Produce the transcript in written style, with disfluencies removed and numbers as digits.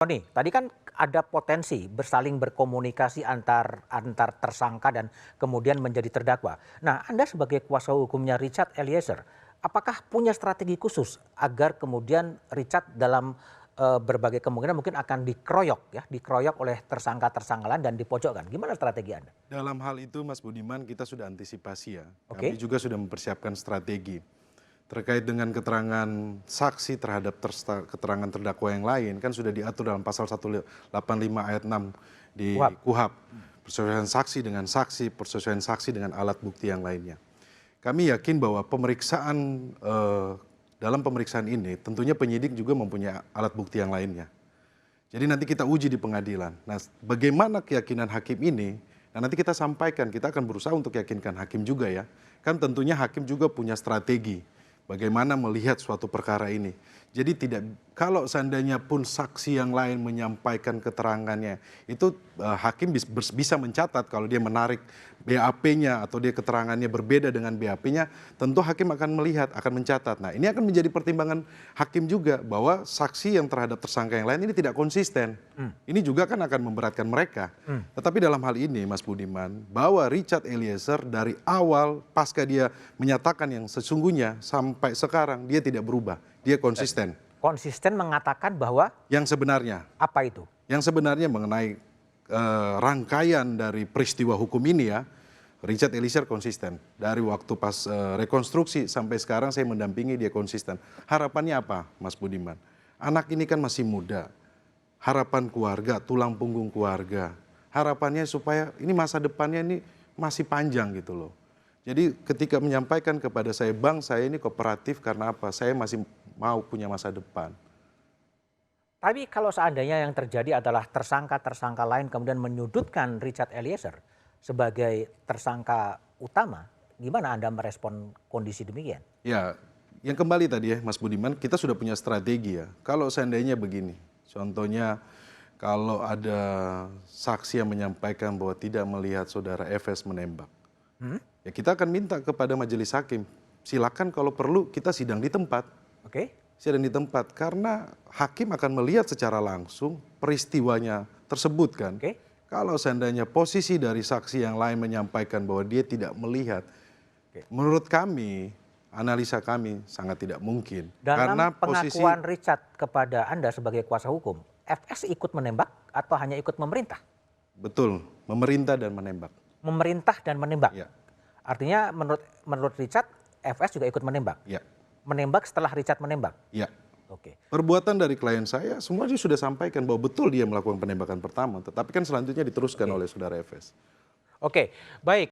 Tony, tadi kan ada potensi bersaling berkomunikasi antar tersangka dan kemudian menjadi terdakwa. Nah, Anda sebagai kuasa hukumnya Richard Eliezer, apakah punya strategi khusus agar kemudian Richard dalam berbagai kemungkinan mungkin akan dikeroyok oleh tersangka-tersangka lain dan dipojokkan. Gimana strategi Anda? Dalam hal itu Mas Budiman kita sudah antisipasi ya. Oke. Kami juga sudah mempersiapkan strategi. Terkait dengan keterangan saksi terhadap keterangan terdakwa yang lain kan sudah diatur dalam pasal 185 ayat 6 di KUHP. Persesuaian saksi dengan saksi, persesuaian saksi dengan alat bukti yang lainnya. Kami yakin bahwa dalam pemeriksaan ini tentunya penyidik juga mempunyai alat bukti yang lainnya. Jadi nanti kita uji di pengadilan. Nah, bagaimana keyakinan hakim ini? Nah, nanti kita sampaikan, kita akan berusaha untuk yakinkan hakim juga ya. Kan tentunya hakim juga punya strategi bagaimana melihat suatu perkara ini. Jadi kalau seandainya pun saksi yang lain menyampaikan keterangannya, itu hakim bisa mencatat kalau dia menarik BAP-nya atau dia keterangannya berbeda dengan BAP-nya, tentu hakim akan melihat, akan mencatat. Nah, ini akan menjadi pertimbangan hakim juga bahwa saksi yang terhadap tersangka yang lain ini tidak konsisten. Ini juga kan akan memberatkan mereka. Tetapi dalam hal ini Mas Budiman, bahwa Richard Eliezer dari awal pasca dia menyatakan yang sesungguhnya sampai sekarang dia tidak berubah. Dia konsisten. Konsisten mengatakan bahwa yang sebenarnya. Apa itu? Yang sebenarnya mengenai rangkaian dari peristiwa hukum ini ya, Richard Eliezer konsisten. Dari waktu pas rekonstruksi sampai sekarang saya mendampingi dia konsisten. Harapannya apa Mas Budiman? Anak ini kan masih muda. Harapan keluarga, tulang punggung keluarga. Harapannya supaya ini masa depannya ini masih panjang gitu loh. Jadi ketika menyampaikan kepada saya, Bang saya ini kooperatif karena apa? Saya masih mau punya masa depan. Tapi kalau seandainya yang terjadi adalah tersangka-tersangka lain kemudian menyudutkan Richard Eliezer sebagai tersangka utama, gimana Anda merespon kondisi demikian? Ya, yang kembali tadi ya Mas Budiman, kita sudah punya strategi ya. Kalau seandainya begini, contohnya kalau ada saksi yang menyampaikan bahwa tidak melihat saudara FS menembak, ya kita akan minta kepada majelis hakim, silakan kalau perlu kita sidang di tempat. Oke. Sidang di tempat karena hakim akan melihat secara langsung peristiwanya tersebut kan. Oke. Kalau seandainya posisi dari saksi yang lain menyampaikan bahwa dia tidak melihat, menurut kami, analisa kami sangat tidak mungkin. Dalam karena pengakuan Richard kepada Anda sebagai kuasa hukum, FS ikut menembak atau hanya ikut memerintah? Betul, memerintah dan menembak. Memerintah dan menembak? Ya. Artinya menurut Richard, FS juga ikut menembak? Ya. Menembak setelah Richard menembak? Ya. Oke. Perbuatan dari klien saya, semua dia sudah sampaikan bahwa betul dia melakukan penembakan pertama, tetapi kan selanjutnya diteruskan oleh saudara FS. Oke, baik.